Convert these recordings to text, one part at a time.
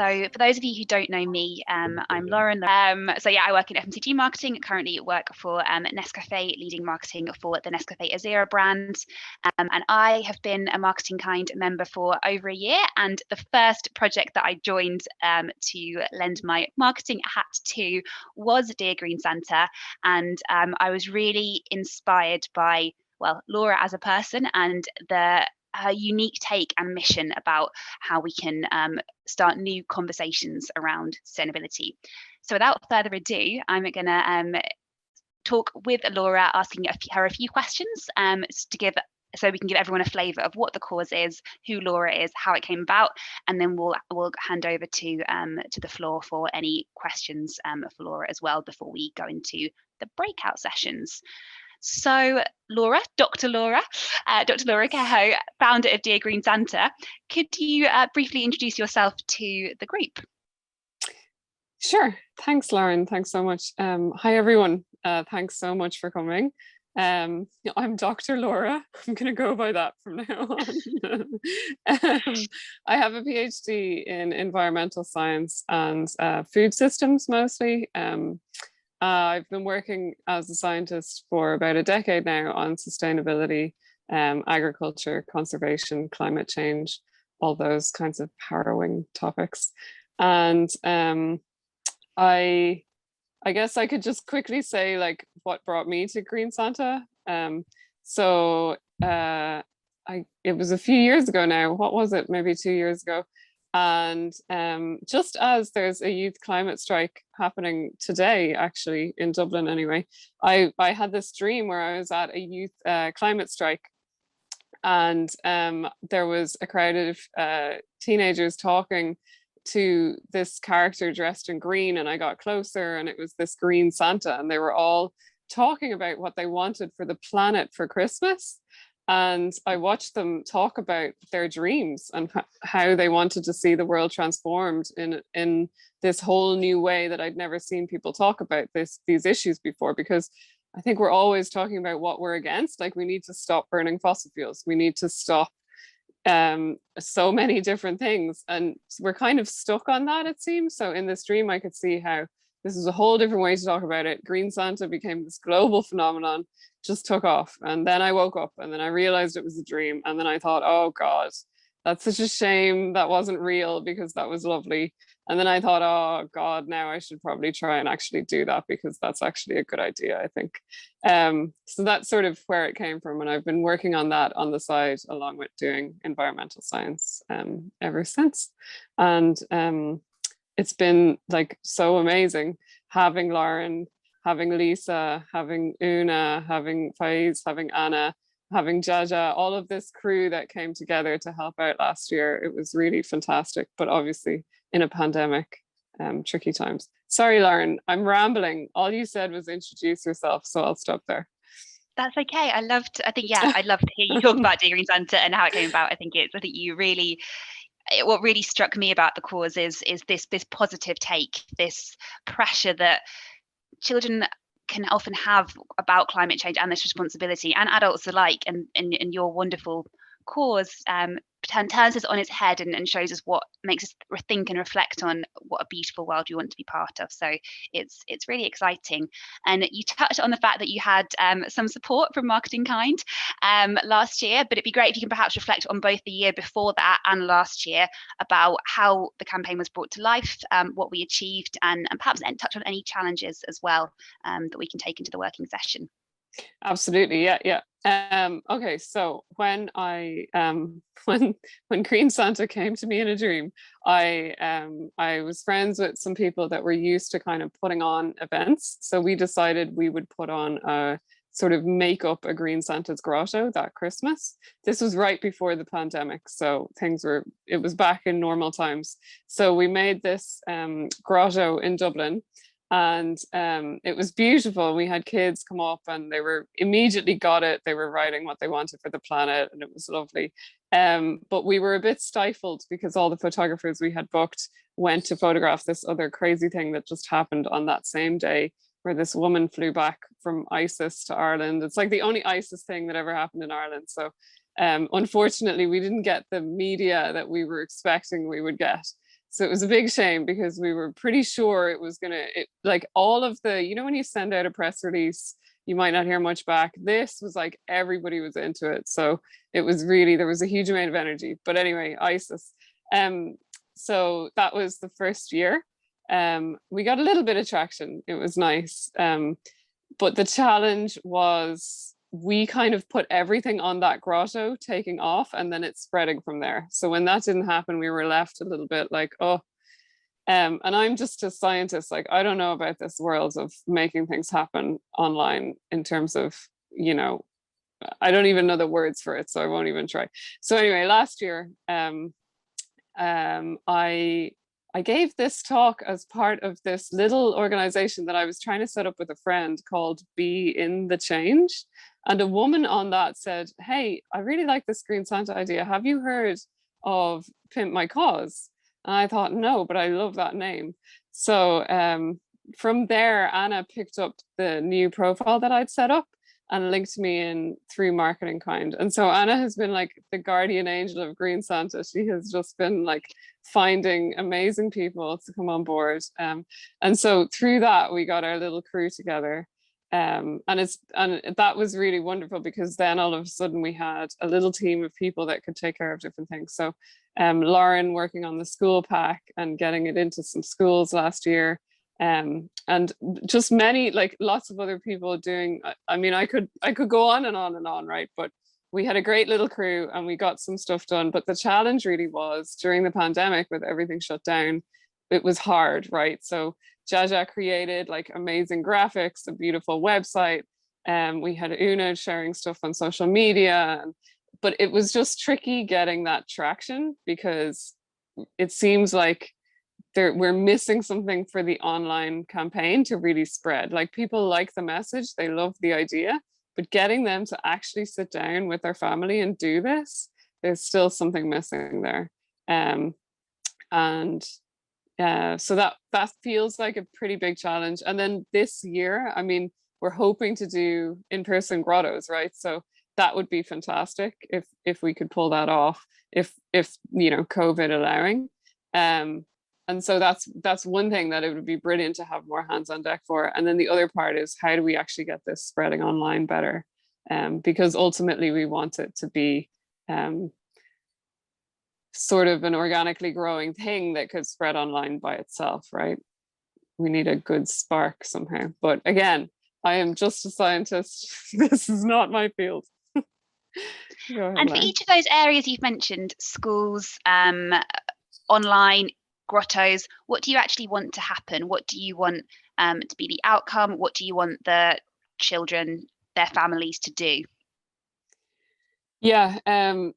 So for those of you who don't know me, I'm Lauren. I work in FMCG marketing. Currently work for Nescafe, leading marketing for the Nescafe Azera brand. And I have been a MarketingKind member for over a year. And the first project that I joined to lend my marketing hat to was Dear Green Santa. And I was really inspired by, well, Laura as a person and her unique take and mission about how we can start new conversations around sustainability. So without further ado, I'm going to talk with Laura, asking her a few questions so we can give everyone a flavour of what the cause is, who Laura is, how it came about, and then we'll hand over to the floor for any questions for Laura as well before we go into the breakout sessions. So Laura, Dr. Laura Kehoe, founder of Dear Green Santa, could you briefly introduce yourself to the group? Sure. Thanks, Lauren. Thanks so much. Hi, everyone. Thanks so much for coming. I'm Dr. Laura. I'm going to go by that from now on. I have a PhD in environmental science and food systems mostly. I've been working as a scientist for about a decade now on sustainability, agriculture, conservation, climate change, all those kinds of harrowing topics. And I guess I could just quickly say like what brought me to Green Santa. It was a few years ago now. What was it? Maybe 2 years ago. And just as there's a youth climate strike happening today, actually in Dublin anyway, I had this dream where I was at a youth climate strike, and there was a crowd of teenagers talking to this character dressed in green, and I got closer and it was this green Santa, and they were all talking about what they wanted for the planet for Christmas. And I watched them talk about their dreams and how they wanted to see the world transformed in this whole new way that I'd never seen people talk about these issues before, because I think we're always talking about what we're against. Like, we need to stop burning fossil fuels. We need to stop so many different things. And we're kind of stuck on that, it seems. So in this dream, I could see how this is a whole different way to talk about it. Green Santa became this global phenomenon, just took off. And then I woke up and then I realized it was a dream. And then I thought, oh God, that's such a shame that wasn't real, because that was lovely. And then I thought, oh God, now I should probably try and actually do that, because that's actually a good idea, I think. So that's sort of where it came from. And I've been working on that on the side, along with doing environmental science ever since. And it's been like so amazing having Lauren, having Lisa, having Una, having Faiz, having Anna, having Jaja, all of this crew that came together to help out last year. It was really fantastic, but obviously in a pandemic, tricky times. Sorry, Lauren, I'm rambling. All you said was introduce yourself, so I'll stop there. That's okay. I'd love to hear you talk about Dear Green Santa and how it came about. I think you really, what really struck me about the cause is this positive take, this pressure that children can often have about climate change and this responsibility, and adults alike, and your wonderful cause turns us on its head and shows us what makes us think and reflect on what a beautiful world we want to be part of. So it's really exciting. And you touched on the fact that you had some support from MarketingKind last year, but it'd be great if you can perhaps reflect on both the year before that and last year about how the campaign was brought to life, what we achieved, and perhaps touch on any challenges as well that we can take into the working session. Absolutely, yeah. Okay, so when when Green Santa came to me in a dream, I was friends with some people that were used to kind of putting on events. So we decided we would put on a sort of make up a Green Santa's grotto that Christmas. This was right before the pandemic, so it was back in normal times. So we made this grotto in Dublin. And it was beautiful. We had kids come up and they were immediately got it. They were writing what they wanted for the planet, and it was lovely. But we were a bit stifled because all the photographers we had booked went to photograph this other crazy thing that just happened on that same day, where this woman flew back from ISIS to Ireland. It's like the only ISIS thing that ever happened in Ireland. So unfortunately, we didn't get the media that we were expecting we would get. So it was a big shame because we were pretty sure it was gonna, like all of the, you know, when you send out a press release, you might not hear much back. This was like everybody was into it. So it was really, there was a huge amount of energy. But anyway, ISIS. So that was the first year. We got a little bit of traction. It was nice. But the challenge was we kind of put everything on that grotto taking off, and then it's spreading from there. So when that didn't happen, we were left a little bit like, oh, and I'm just a scientist, like I don't know about this world of making things happen online in terms of, you know, I don't even know the words for it, so I won't even try. So anyway, last year, I gave this talk as part of this little organization that I was trying to set up with a friend called Be in the Change. And a woman on that said, hey, I really like this Green Santa idea. Have you heard of Pimp My Cause? And I thought, no, but I love that name. So from there, Anna picked up the new profile that I'd set up and linked me in through MarketingKind. And so Anna has been like the guardian angel of Green Santa. She has just been like finding amazing people to come on board. And so through that, we got our little crew together. And that was really wonderful because then all of a sudden we had a little team of people that could take care of different things. So Lauren working on the school pack and getting it into some schools last year. And just many, like lots of other people doing, I mean, I could go on and on and on, right? But we had a great little crew and we got some stuff done. But the challenge really was during the pandemic with everything shut down, it was hard, right? So Jaja created like amazing graphics, a beautiful website. We had Una sharing stuff on social media, but it was just tricky getting that traction because it seems like we're missing something for the online campaign to really spread. Like people like the message, they love the idea, but getting them to actually sit down with their family and do this, there's still something missing there. So that feels like a pretty big challenge. And then this year, I mean, we're hoping to do in-person grottos, right? So that would be fantastic if we could pull that off, if you know, COVID allowing. And so that's one thing that it would be brilliant to have more hands on deck for. And then the other part is how do we actually get this spreading online better? Because ultimately we want it to be sort of an organically growing thing that could spread online by itself, right? We need a good spark somehow. But again, I am just a scientist. This is not my field. Go ahead, and for each of those areas you've mentioned, schools, online, grottos, what do you actually want to happen? What do you want to be the outcome? What do you want the children, their families to do? Yeah,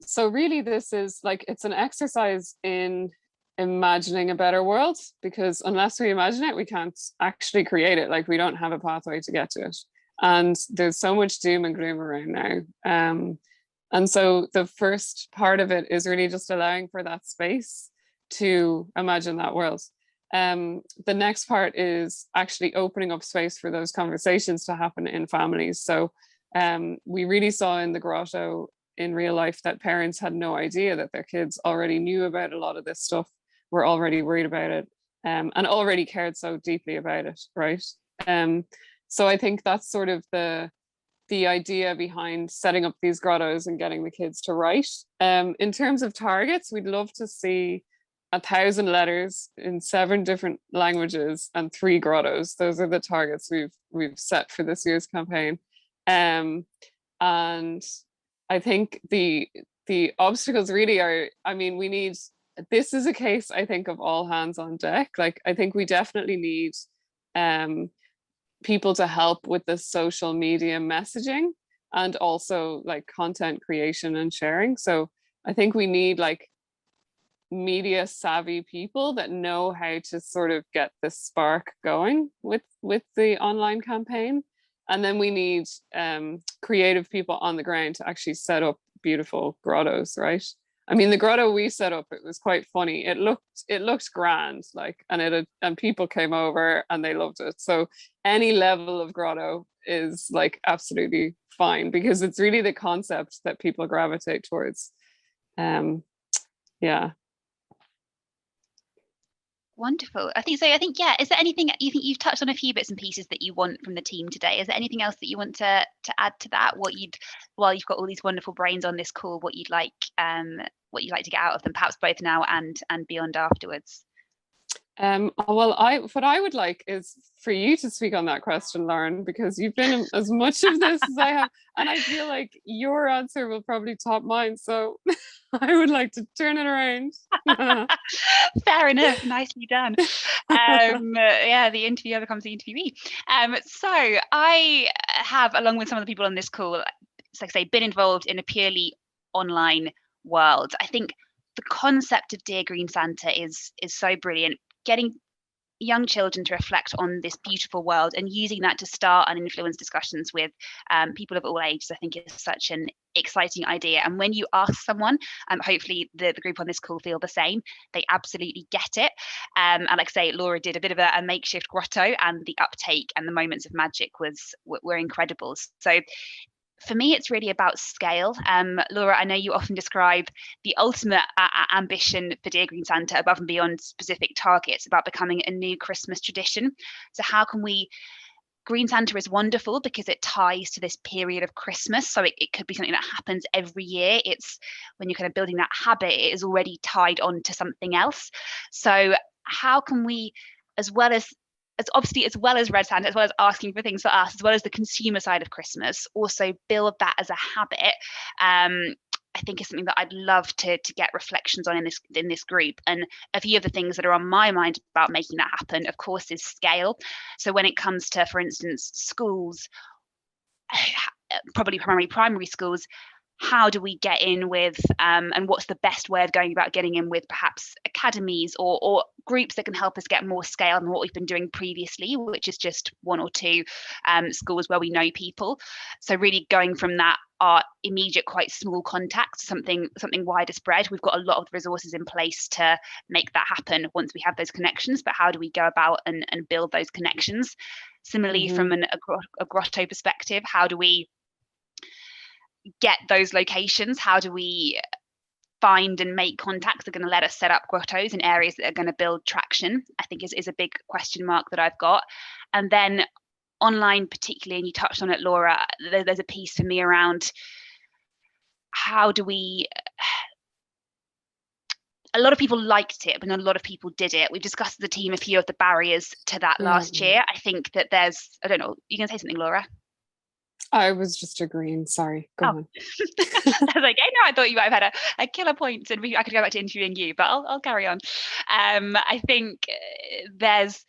so really this is like, it's an exercise in imagining a better world, because unless we imagine it, we can't actually create it. Like we don't have a pathway to get to it. And there's so much doom and gloom around now. And so the first part of it is really just allowing for that space to imagine that world. The next part is actually opening up space for those conversations to happen in families. So we really saw in the grotto in real life that parents had no idea that their kids already knew about a lot of this stuff, were already worried about it, and already cared so deeply about it, right? So I think that's sort of the idea behind setting up these grottos and getting the kids to write. In terms of targets, we'd love to see 1,000 letters in 7 different languages and 3 grottos. Those are the targets we've set for this year's campaign. And I think the obstacles really are, I mean, this is a case, I think, of all hands on deck. Like, I think we definitely need people to help with the social media messaging and also like content creation and sharing. So I think we need like media savvy people that know how to sort of get this spark going with the online campaign. And then we need creative people on the ground to actually set up beautiful grottos, right? I mean, the grotto we set up, it was quite funny. It looked grand, like, and people came over and they loved it. So any level of grotto is like absolutely fine, because it's really the concept that people gravitate towards. Yeah. Wonderful. I think so. I think, yeah. Is there anything you think you've touched on a few bits and pieces that you want from the team today? Is there anything else that you want to add to that? What you'd, while you've got all these wonderful brains on this call, what you'd like to get out of them, perhaps both now and beyond afterwards? Well, what I would like is for you to speak on that question, Lauren, because you've been in as much of this as I have, and I feel like your answer will probably top mine. So I would like to turn it around. Fair enough. Nicely done. Yeah, the interviewer becomes the interviewee. So I have, along with some of the people on this call, like I say, been involved in a purely online world. I think the concept of Dear Green Santa is so brilliant. Getting young children to reflect on this beautiful world and using that to start and influence discussions with people of all ages, I think is such an exciting idea. And when you ask someone, hopefully the group on this call feel the same, they absolutely get it. And like I say, Laura did a bit of a makeshift grotto, and the uptake and the moments of magic were incredible. So for me, it's really about scale. Laura, I know you often describe the ultimate ambition for Dear Green Santa above and beyond specific targets, about becoming a new Christmas tradition. So how can we Green Santa is wonderful because it ties to this period of Christmas. So it could be something that happens every year. It's when you're kind of building that habit, it is already tied on to something else. So how can we, as well as obviously as well as Red Santa, as well as asking for things for us, as well as the consumer side of Christmas, also build that as a habit. I think is something that I'd love to get reflections on in this group. And a few of the things that are on my mind about making that happen, of course, is scale. So when it comes to, for instance, schools, probably primarily primary schools, how do we get in with and what's the best way of going about getting in with perhaps academies or groups that can help us get more scale than what we've been doing previously, which is just one or two schools where we know people. So really going from that our immediate quite small contacts to something wider spread. We've got a lot of resources in place to make that happen once we have those connections, but how do we go about and build those connections? Similarly, from a grotto perspective, how do we get those locations? How do we find and make contacts that are going to let us set up grottos in areas that are going to build traction? I think is a big question mark that I've got. And then online particularly, and you touched on it, Laura, there's a piece for me around how do we, a lot of people liked it, but not a lot of people did it. We've discussed as a team a few of the barriers to that last year. I think that there's, I don't know, you can say something, Laura? I was just agreeing. Sorry. Go on. I was like, hey, no, I thought you might have had a killer point, and I could go back to interviewing you, but I'll carry on. I think there's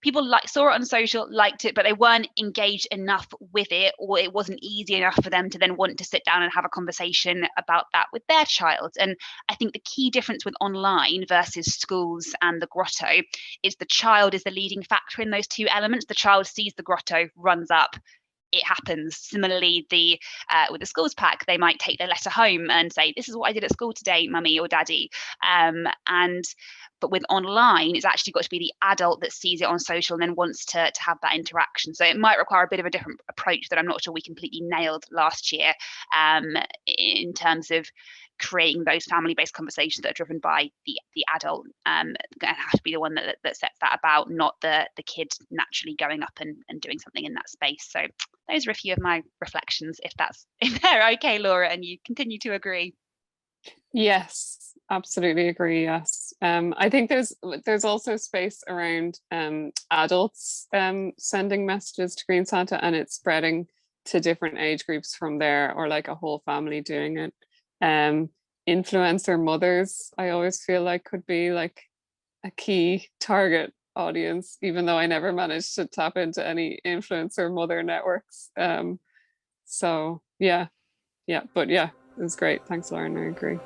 people saw it on social, liked it, but they weren't engaged enough with it, or it wasn't easy enough for them to then want to sit down and have a conversation about that with their child. And I think the key difference with online versus schools and the grotto is the child is the leading factor in those two elements. The child sees the grotto, runs up, it happens. Similarly, with the schools pack, they might take their letter home and say, "This is what I did at school today, mummy or daddy." But with online, it's actually got to be the adult that sees it on social and then wants to have that interaction. So it might require a bit of a different approach that I'm not sure we completely nailed last year, in terms of creating those family-based conversations that are driven by the adult. Going to have to be the one that sets that about, not the kid naturally going up and doing something in that space. So those are a few of my reflections, if they're okay, Laura, and you continue to agree. Yes, absolutely agree. Yes. I think there's also space around adults sending messages to Green Santa, and it's spreading to different age groups from there, or like a whole family doing it. Influencer mothers, I always feel like could be like a key target audience, even though I never managed to tap into any influencer mother networks. So yeah, but yeah, it was great. Thanks, Lauren. I agree.